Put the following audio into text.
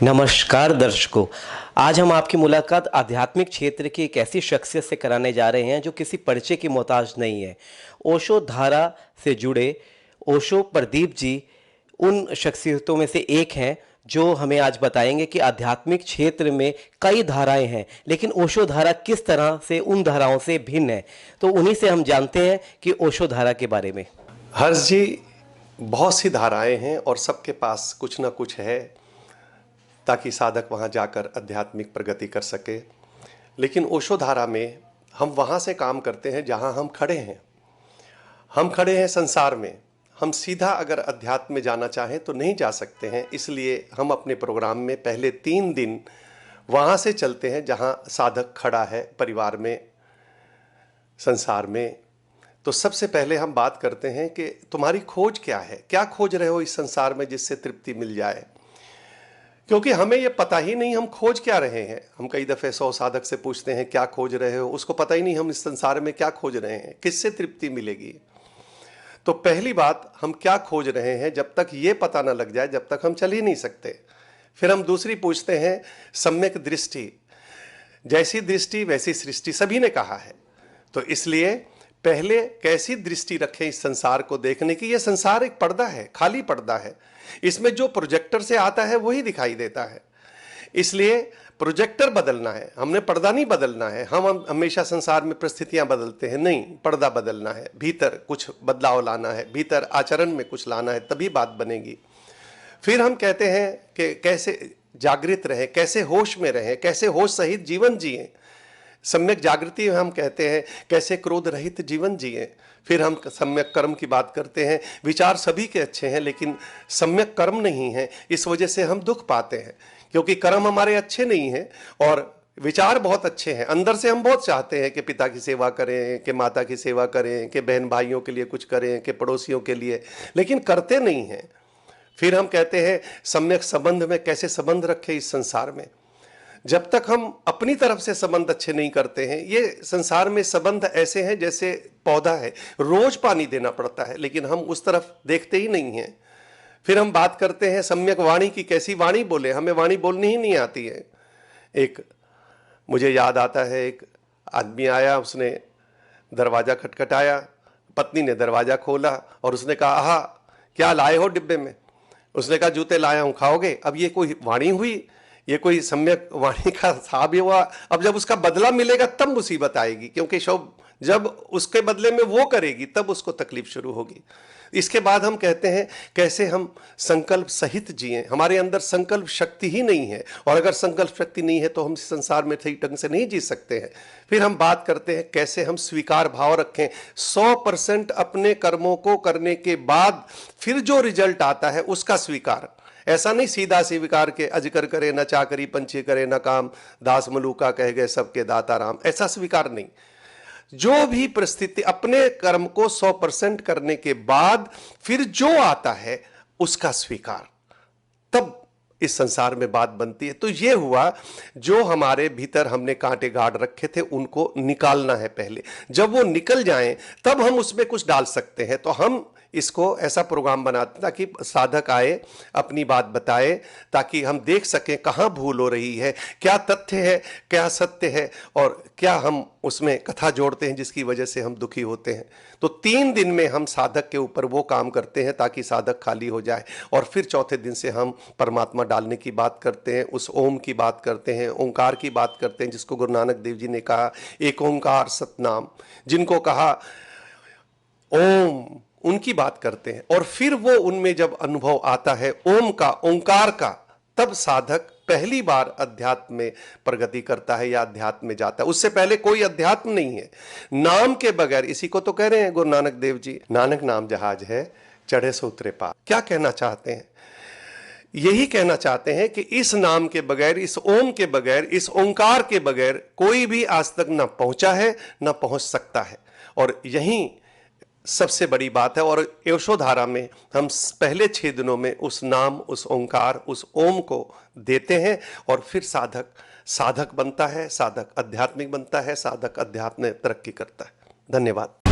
नमस्कार दर्शकों। आज हम आपकी मुलाकात आध्यात्मिक क्षेत्र की एक ऐसी शख्सियत से कराने जा रहे हैं जो किसी परिचय की मोहताज नहीं है। ओशो धारा से जुड़े ओशो प्रदीप जी उन शख्सियतों में से एक हैं जो हमें आज बताएंगे कि आध्यात्मिक क्षेत्र में कई धाराएं हैं, लेकिन ओशो धारा किस तरह से उन धाराओं से भिन्न है। तो उन्हीं से हम जानते हैं कि ओशो धारा के बारे में। हर्ष जी, बहुत सी धाराएं हैं और सबके पास कुछ ना कुछ है ताकि साधक वहाँ जाकर आध्यात्मिक प्रगति कर सके। लेकिन ओशो धारा में हम वहाँ से काम करते हैं जहाँ हम खड़े हैं। हम खड़े हैं संसार में। हम सीधा अगर अध्यात्म में जाना चाहें तो नहीं जा सकते हैं। इसलिए हम अपने प्रोग्राम में पहले 3 दिन वहाँ से चलते हैं जहाँ साधक खड़ा है, परिवार में, संसार में। तो सबसे पहले हम बात करते हैं कि तुम्हारी खोज क्या है, क्या खोज रहे हो इस संसार में जिससे तृप्ति मिल जाए। क्योंकि हमें ये पता ही नहीं हम खोज क्या रहे हैं। हम कई दफ़े 100 साधक से पूछते हैं क्या खोज रहे हो, उसको पता ही नहीं हम इस संसार में क्या खोज रहे हैं, किससे तृप्ति मिलेगी। तो पहली बात, हम क्या खोज रहे हैं, जब तक ये पता ना लग जाए जब तक हम चल ही नहीं सकते। फिर हम दूसरी पूछते हैं सम्यक दृष्टि। जैसी दृष्टि वैसी सृष्टि, सभी ने कहा है। तो इसलिए पहले कैसी दृष्टि रखें इस संसार को देखने की। यह संसार एक पर्दा है, खाली पर्दा है। इसमें जो प्रोजेक्टर से आता है वही दिखाई देता है। इसलिए प्रोजेक्टर बदलना है, हमने पर्दा नहीं बदलना है। हम हमेशा संसार में परिस्थितियां बदलते हैं, नहीं, पर्दा बदलना है। भीतर कुछ बदलाव लाना है, भीतर आचरण में कुछ लाना है, तभी बात बनेगी। फिर हम कहते हैं कि कैसे जागृत रहें, कैसे होश में रहें, कैसे होश सहित जीवन जिएं। सम्यक जागृति में हम कहते हैं कैसे क्रोध रहित जीवन जिए। फिर हम सम्यक कर्म की बात करते हैं। विचार सभी के अच्छे हैं लेकिन सम्यक कर्म नहीं है, इस वजह से हम दुख पाते हैं। क्योंकि कर्म हमारे अच्छे नहीं हैं और विचार बहुत अच्छे हैं। अंदर से हम बहुत चाहते हैं कि पिता की सेवा करें, कि माता की सेवा करें, कि बहन भाइयों के लिए कुछ करें, कि पड़ोसियों के लिए, लेकिन करते नहीं हैं। फिर हम कहते हैं सम्यक संबंध में कैसे संबंध रखें इस संसार में। जब तक हम अपनी तरफ से संबंध अच्छे नहीं करते हैं, ये संसार में संबंध ऐसे हैं जैसे पौधा है, रोज पानी देना पड़ता है लेकिन हम उस तरफ देखते ही नहीं हैं। फिर हम बात करते हैं सम्यक वाणी की, कैसी वाणी बोले। हमें वाणी बोलनी ही नहीं आती है। एक मुझे याद आता है, एक आदमी आया, उसने दरवाज़ा खटखटाया, पत्नी ने दरवाज़ा खोला और उसने कहा, आहा क्या लाए हो डिब्बे में। उसने कहा जूते लाया हूँ, खाओगे। अब ये कोई वाणी हुई, ये कोई सम्यक वाणी का साब हुआ। अब जब उसका बदला मिलेगा तब मुसीबत आएगी, क्योंकि जब उसके बदले में वो करेगी तब उसको तकलीफ शुरू होगी। इसके बाद हम कहते हैं कैसे हम संकल्प सहित जिएं। हमारे अंदर संकल्प शक्ति ही नहीं है और अगर संकल्प शक्ति नहीं है तो हम इस संसार में सही ढंग से नहीं जी सकते हैं। फिर हम बात करते हैं कैसे हम स्वीकार भाव रखें। 100% अपने कर्मों को करने के बाद फिर जो रिजल्ट आता है उसका स्वीकार। ऐसा नहीं सीधा स्वीकार के अजकर करे न चाकरी, पंछी करे न काम, दास मलूका कह गए सबके दाता राम, ऐसा स्वीकार नहीं। जो भी परिस्थिति, अपने कर्म को 100% करने के बाद फिर जो आता है उसका स्वीकार, तब इस संसार में बात बनती है। तो ये हुआ, जो हमारे भीतर हमने कांटे गाड़ रखे थे उनको निकालना है पहले। जब वो निकल जाएं तब हम उसमें कुछ डाल सकते हैं। तो हम इसको ऐसा प्रोग्राम बनाते हैं ताकि साधक आए, अपनी बात बताए, ताकि हम देख सकें कहाँ भूल हो रही है, क्या तथ्य है, क्या सत्य है और क्या हम उसमें कथा जोड़ते हैं जिसकी वजह से हम दुखी होते हैं। तो 3 दिन में हम साधक के ऊपर वो काम करते हैं ताकि साधक खाली हो जाए। और फिर चौथे दिन से हम परमात्मा डालने की बात करते हैं, उस ओम की बात करते हैं, ओंकार की बात करते हैं, जिसको गुरु नानक देव जी ने कहा एक ओंकार सतनाम, जिनको कहा ओम, उनकी बात करते हैं। और फिर वो उनमें जब अनुभव आता है ओम का, ओंकार का, तब साधक पहली बार अध्यात्म में प्रगति करता है या अध्यात्म में जाता है। उससे पहले कोई अध्यात्म नहीं है। नाम के बगैर, इसी को तो कह रहे हैं गुरु नानक देव जी, नानक नाम जहाज है चढ़े सो उतरे पार। क्या कहना चाहते हैं? यही कहना चाहते हैं कि इस नाम के बगैर, इस ओम के बगैर, इस ओंकार के बगैर कोई भी आज तक ना पहुंचा है ना पहुंच सकता है। और यही सबसे बड़ी बात है। और यशोधारा में हम पहले 6 दिनों में उस नाम, उस ओंकार, उस ओम को देते हैं और फिर साधक बनता है, साधक आध्यात्मिक बनता है, साधक अध्यात्म में तरक्की करता है। धन्यवाद।